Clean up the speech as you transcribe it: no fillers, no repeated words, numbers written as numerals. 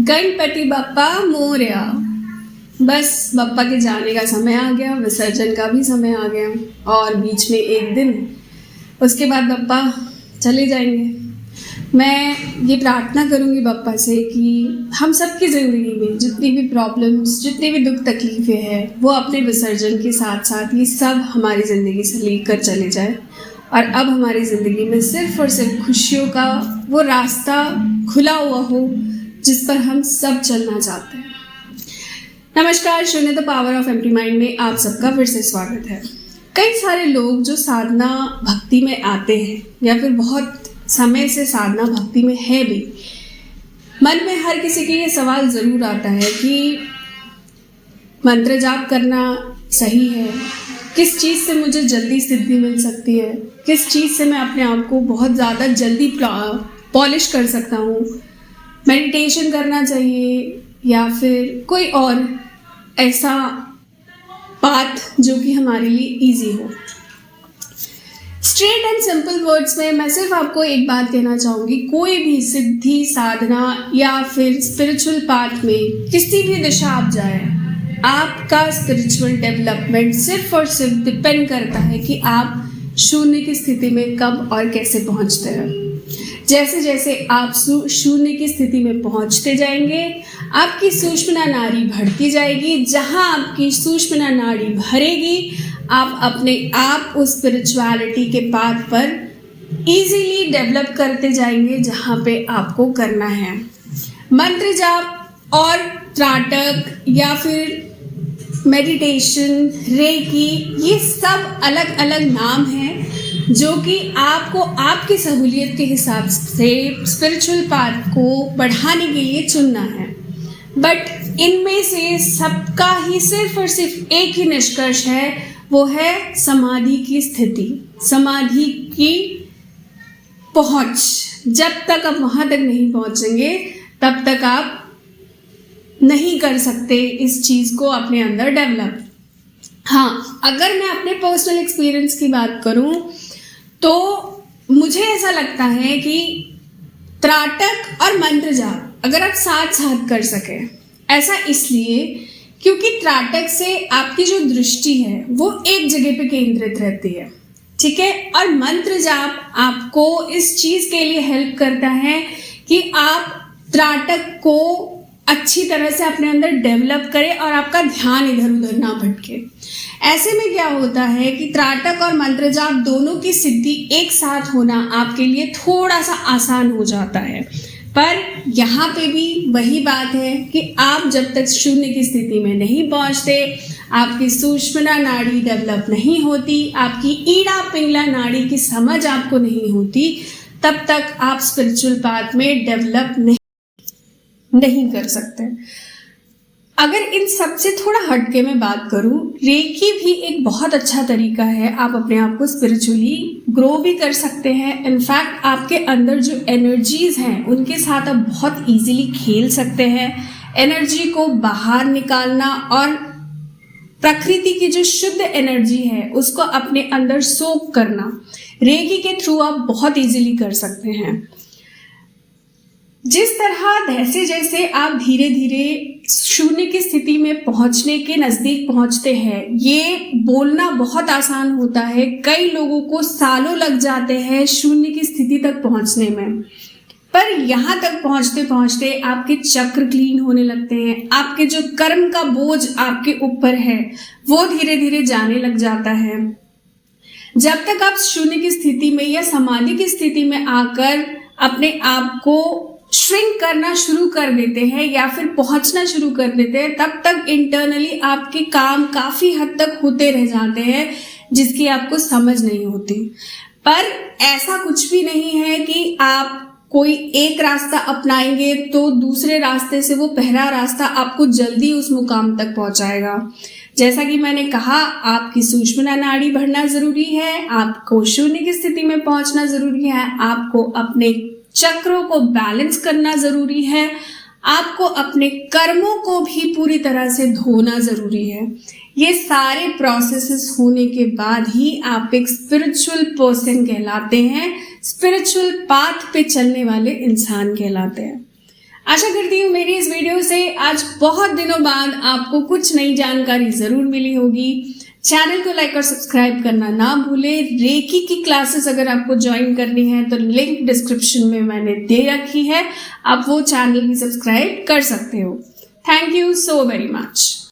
गणपति बप्पा मोरया। बस बप्पा के जाने का समय आ गया, विसर्जन का भी समय आ गया और बीच में एक दिन, उसके बाद बप्पा चले जाएंगे। मैं ये प्रार्थना करूँगी बप्पा से कि हम सबकी ज़िंदगी में जितनी भी प्रॉब्लम्स, जितनी भी दुख तकलीफ़ें हैं, वो अपने विसर्जन के साथ साथ ये सब हमारी ज़िंदगी से लेकर चले जाए और अब हमारी ज़िंदगी में सिर्फ़ और सिर्फ खुशियों का वो रास्ता खुला हुआ हो जिस पर हम सब चलना चाहते हैं। नमस्कार, शून्य the power of empty mind में आप सबका फिर से स्वागत है। कई सारे लोग जो साधना भक्ति में आते हैं या फिर बहुत समय से साधना भक्ति में है भी, मन में हर किसी के ये सवाल ज़रूर आता है कि मंत्र जाप करना सही है, किस चीज़ से मुझे जल्दी सिद्धि मिल सकती है, किस चीज़ से मैं अपने आप को बहुत ज़्यादा जल्दी पॉलिश कर सकता हूँ, मेडिटेशन करना चाहिए या फिर कोई और ऐसा पाथ जो कि हमारे लिए इजी हो। स्ट्रेट एंड सिंपल वर्ड्स में मैं सिर्फ आपको एक बात कहना चाहूँगी, कोई भी सिद्धि साधना या फिर स्पिरिचुअल पाथ में किसी भी दिशा आप जाए, आपका स्पिरिचुअल डेवलपमेंट सिर्फ और सिर्फ डिपेंड करता है कि आप शून्य की स्थिति में कब और कैसे पहुँचते हैं। जैसे जैसे आप शून्य की स्थिति में पहुंचते जाएंगे, आपकी सूक्ष्म नाड़ी बढ़ती जाएगी। जहां आपकी सूक्ष्म नाड़ी भरेगी, आप अपने आप उस स्पिरिचुअलिटी के पाथ पर इजीली डेवलप करते जाएंगे जहां पे आपको करना है। मंत्र जाप और त्राटक या फिर मेडिटेशन, रेकी, ये सब अलग अलग नाम हैं जो कि आपको आपकी सहूलियत के हिसाब से स्पिरिचुअल पाथ को बढ़ाने के लिए चुनना है। बट इनमें से सबका ही सिर्फ और सिर्फ एक ही निष्कर्ष है, वो है समाधि की स्थिति, समाधि की पहुंच। जब तक आप वहां तक नहीं पहुंचेंगे तब तक आप नहीं कर सकते इस चीज़ को अपने अंदर डेवलप। हाँ, अगर मैं अपने पर्सनल एक्सपीरियंस की बात करूं तो मुझे ऐसा लगता है कि त्राटक और मंत्र जाप अगर आप साथ साथ कर सकें, ऐसा इसलिए क्योंकि त्राटक से आपकी जो दृष्टि है वो एक जगह पे केंद्रित रहती है, ठीक है। और मंत्र जाप आपको इस चीज़ के लिए हेल्प करता है कि आप त्राटक को अच्छी तरह से अपने अंदर डेवलप करें और आपका ध्यान इधर उधर ना भटके। ऐसे में क्या होता है कि त्राटक और मंत्र जाप दोनों की सिद्धि एक साथ होना आपके लिए थोड़ा सा आसान हो जाता है। पर यहाँ पे भी वही बात है कि आप जब तक शून्य की स्थिति में नहीं पहुँचते, आपकी सूक्ष्म नाड़ी डेवलप नहीं होती, आपकी ईड़ा पिंगला नाड़ी की समझ आपको नहीं होती, तब तक आप स्पिरिचुअल पाथ में डेवलप नहीं कर सकते। अगर इन सब से थोड़ा हटके मैं बात करूं, रेकी भी एक बहुत अच्छा तरीका है। आप अपने आप को स्पिरिचुअली ग्रो भी कर सकते हैं। इनफैक्ट आपके अंदर जो एनर्जीज हैं उनके साथ आप बहुत इजीली खेल सकते हैं। एनर्जी को बाहर निकालना और प्रकृति की जो शुद्ध एनर्जी है उसको अपने अंदर सोक करना, रेकी के थ्रू आप बहुत इजीली कर सकते हैं। जिस तरह जैसे जैसे आप धीरे धीरे शून्य की स्थिति में पहुंचने के नज़दीक पहुंचते हैं, ये बोलना बहुत आसान होता है। कई लोगों को सालों लग जाते हैं शून्य की स्थिति तक पहुंचने में, पर यहाँ तक पहुंचते पहुंचते आपके चक्र क्लीन होने लगते हैं। आपके जो कर्म का बोझ आपके ऊपर है वो धीरे धीरे जाने लग जाता है। जब तक आप शून्य की स्थिति में या समाधि की स्थिति में आकर अपने आप को श्रिंक करना शुरू कर देते हैं या फिर पहुंचना शुरू कर देते हैं, तब तक इंटरनली आपके काम काफी हद तक होते रह जाते हैं जिसकी आपको समझ नहीं होती। पर ऐसा कुछ भी नहीं है कि आप कोई एक रास्ता अपनाएंगे तो दूसरे रास्ते से वो पहला रास्ता आपको जल्दी उस मुकाम तक पहुंचाएगा। जैसा कि मैंने कहा, आपकी सूक्ष्म नाड़ी बढ़ना जरूरी है, आपको शून्य की स्थिति में पहुंचना जरूरी है, आपको अपने चक्रों को बैलेंस करना जरूरी है, आपको अपने कर्मों को भी पूरी तरह से धोना जरूरी है। ये सारे प्रोसेसेस होने के बाद ही आप एक स्पिरिचुअल पर्सन कहलाते हैं, स्पिरिचुअल पाथ पे चलने वाले इंसान कहलाते हैं। आशा करती हूँ मेरी इस वीडियो से आज बहुत दिनों बाद आपको कुछ नई जानकारी जरूर मिली होगी। चैनल को लाइक और सब्सक्राइब करना ना भूलें। रेकी की क्लासेस अगर आपको ज्वाइन करनी है तो लिंक डिस्क्रिप्शन में मैंने दे रखी है, आप वो चैनल भी सब्सक्राइब कर सकते हो। Thank you so very much.